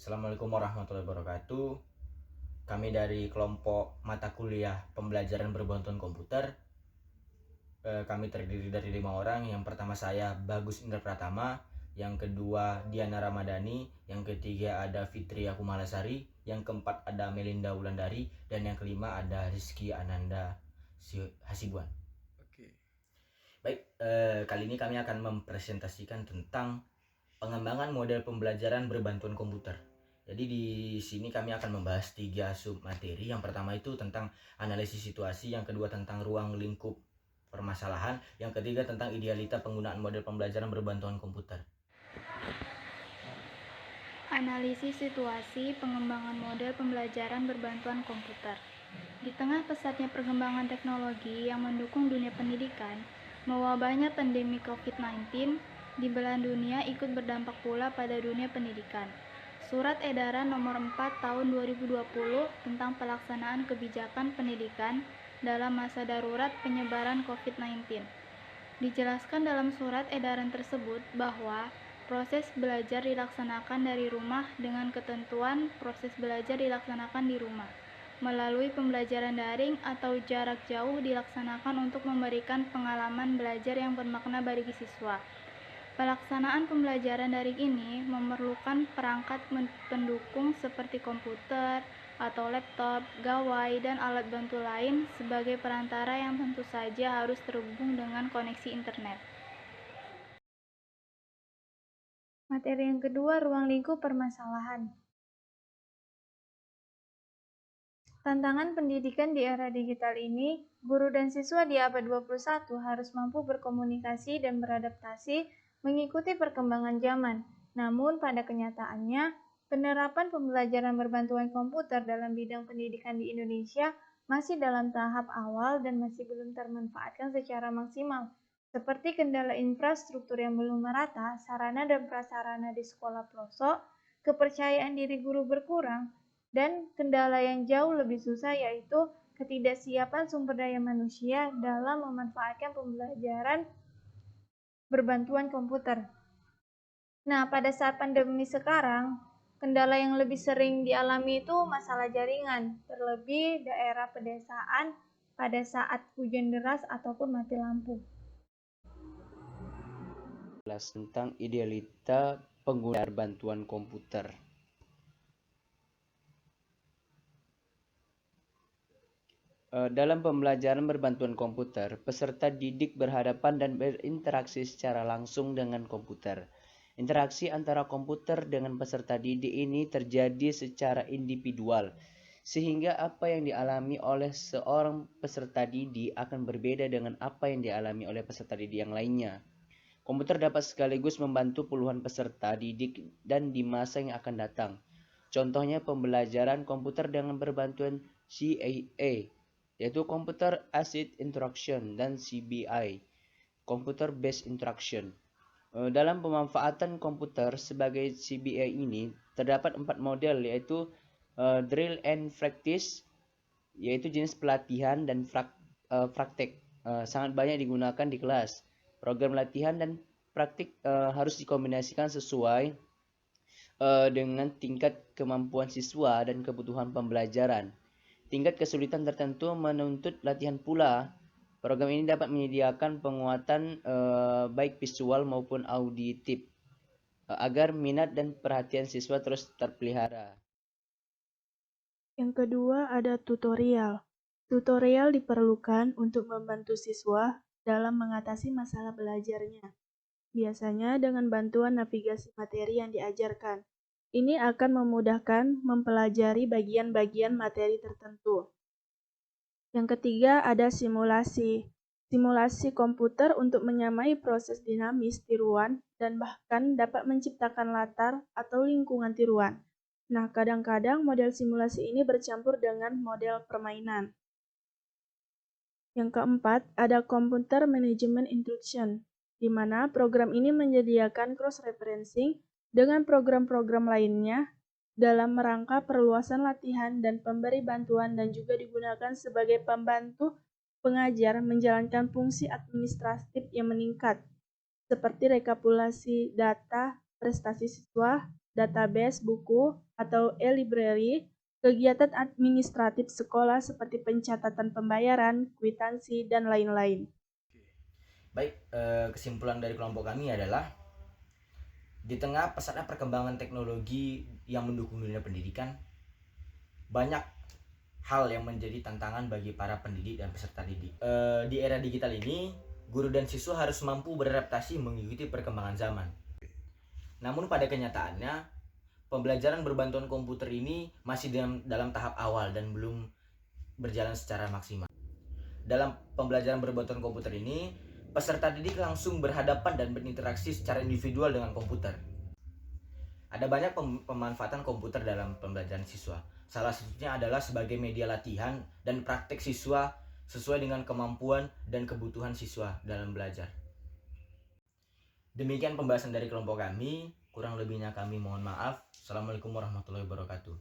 Assalamualaikum warahmatullahi wabarakatuh. Kami dari kelompok mata kuliah pembelajaran berbantuan komputer. Kami terdiri dari 5 orang. Yang pertama saya Bagus Indra Pratama, yang kedua Diana Ramadhani, yang ketiga ada Fitri Akumalasari, yang keempat ada Melinda Wulandari, dan yang kelima ada Rizky Ananda Hasibuan. Oke. Baik, kali ini kami akan mempresentasikan tentang pengembangan model pembelajaran berbantuan komputer. Jadi di sini kami akan membahas 3 sub materi. Yang pertama itu tentang analisis situasi, yang kedua tentang ruang lingkup permasalahan, yang ketiga tentang idealita penggunaan model pembelajaran berbantuan komputer. Analisis situasi pengembangan model pembelajaran berbantuan komputer. Di tengah pesatnya perkembangan teknologi yang mendukung dunia pendidikan, mewabahnya pandemi COVID-19 di belahan dunia ikut berdampak pula pada dunia pendidikan. Surat Edaran Nomor 4 Tahun 2020 tentang pelaksanaan kebijakan pendidikan dalam masa darurat penyebaran COVID-19. Dijelaskan dalam surat edaran tersebut bahwa proses belajar dilaksanakan dari rumah dengan ketentuan proses belajar dilaksanakan di rumah. Melalui pembelajaran daring atau jarak jauh dilaksanakan untuk memberikan pengalaman belajar yang bermakna bagi siswa. Pelaksanaan pembelajaran daring ini memerlukan perangkat pendukung seperti komputer atau laptop, gawai, dan alat bantu lain sebagai perantara yang tentu saja harus terhubung dengan koneksi internet. Materi yang kedua, ruang lingkup permasalahan. Tantangan pendidikan di era digital ini, guru dan siswa di abad 21 harus mampu berkomunikasi dan beradaptasi mengikuti perkembangan zaman. Namun pada kenyataannya, penerapan pembelajaran berbantuan komputer dalam bidang pendidikan di Indonesia masih dalam tahap awal dan masih belum termanfaatkan secara maksimal. Seperti kendala infrastruktur yang belum merata, sarana dan prasarana di sekolah pelosok, kepercayaan diri guru berkurang, dan kendala yang jauh lebih susah yaitu ketidaksiapan sumber daya manusia dalam memanfaatkan pembelajaran berbantuan komputer. Nah, pada saat pandemi sekarang, kendala yang lebih sering dialami itu masalah jaringan, terlebih daerah pedesaan pada saat hujan deras ataupun mati lampu. Tentang idealita penggunaan bantuan komputer. Dalam pembelajaran berbantuan komputer, peserta didik berhadapan dan berinteraksi secara langsung dengan komputer. Interaksi antara komputer dengan peserta didik ini terjadi secara individual, sehingga apa yang dialami oleh seorang peserta didik akan berbeda dengan apa yang dialami oleh peserta didik yang lainnya. Komputer dapat sekaligus membantu puluhan peserta didik dan di masa yang akan datang. Contohnya pembelajaran komputer dengan berbantuan CAA, yaitu Computer Assisted Instruction, dan CBI, Computer Based Instruction. Dalam pemanfaatan komputer sebagai CBI ini, terdapat 4 model, yaitu Drill and Practice, yaitu jenis pelatihan dan praktek. Sangat banyak digunakan di kelas. Program latihan dan praktik harus dikombinasikan sesuai dengan tingkat kemampuan siswa dan kebutuhan pembelajaran. Tingkat kesulitan tertentu menuntut latihan pula. Program ini dapat menyediakan penguatan baik visual maupun auditif agar minat dan perhatian siswa terus terpelihara. Yang kedua ada tutorial. Tutorial diperlukan untuk membantu siswa dalam mengatasi masalah belajarnya. Biasanya dengan bantuan navigasi materi yang diajarkan. Ini akan memudahkan mempelajari bagian-bagian materi tertentu. Yang ketiga ada simulasi. Simulasi komputer untuk menyamai proses dinamis tiruan dan bahkan dapat menciptakan latar atau lingkungan tiruan. Nah, kadang-kadang model simulasi ini bercampur dengan model permainan. Yang keempat, ada Computer Management Instruction, di mana program ini menyediakan cross-referencing dengan program-program lainnya dalam rangka perluasan latihan dan pemberi bantuan dan juga digunakan sebagai pembantu pengajar menjalankan fungsi administratif yang meningkat, seperti rekapitulasi data, prestasi siswa, database buku atau e-library, kegiatan administratif sekolah seperti pencatatan pembayaran, kwitansi, dan lain-lain. Baik, kesimpulan dari kelompok kami adalah di tengah pesatnya perkembangan teknologi yang mendukung dunia pendidikan, banyak hal yang menjadi tantangan bagi para pendidik dan peserta didik. Di era digital ini, guru dan siswa harus mampu beradaptasi mengikuti perkembangan zaman. Namun pada kenyataannya, pembelajaran berbantuan komputer ini masih dalam tahap awal dan belum berjalan secara maksimal. Dalam pembelajaran berbantuan komputer ini, peserta didik langsung berhadapan dan berinteraksi secara individual dengan komputer. Ada banyak pemanfaatan komputer dalam pembelajaran siswa. Salah satunya adalah sebagai media latihan dan praktek siswa sesuai dengan kemampuan dan kebutuhan siswa dalam belajar. Demikian pembahasan dari kelompok kami. Kurang lebihnya kami mohon maaf. Assalamualaikum warahmatullahi wabarakatuh.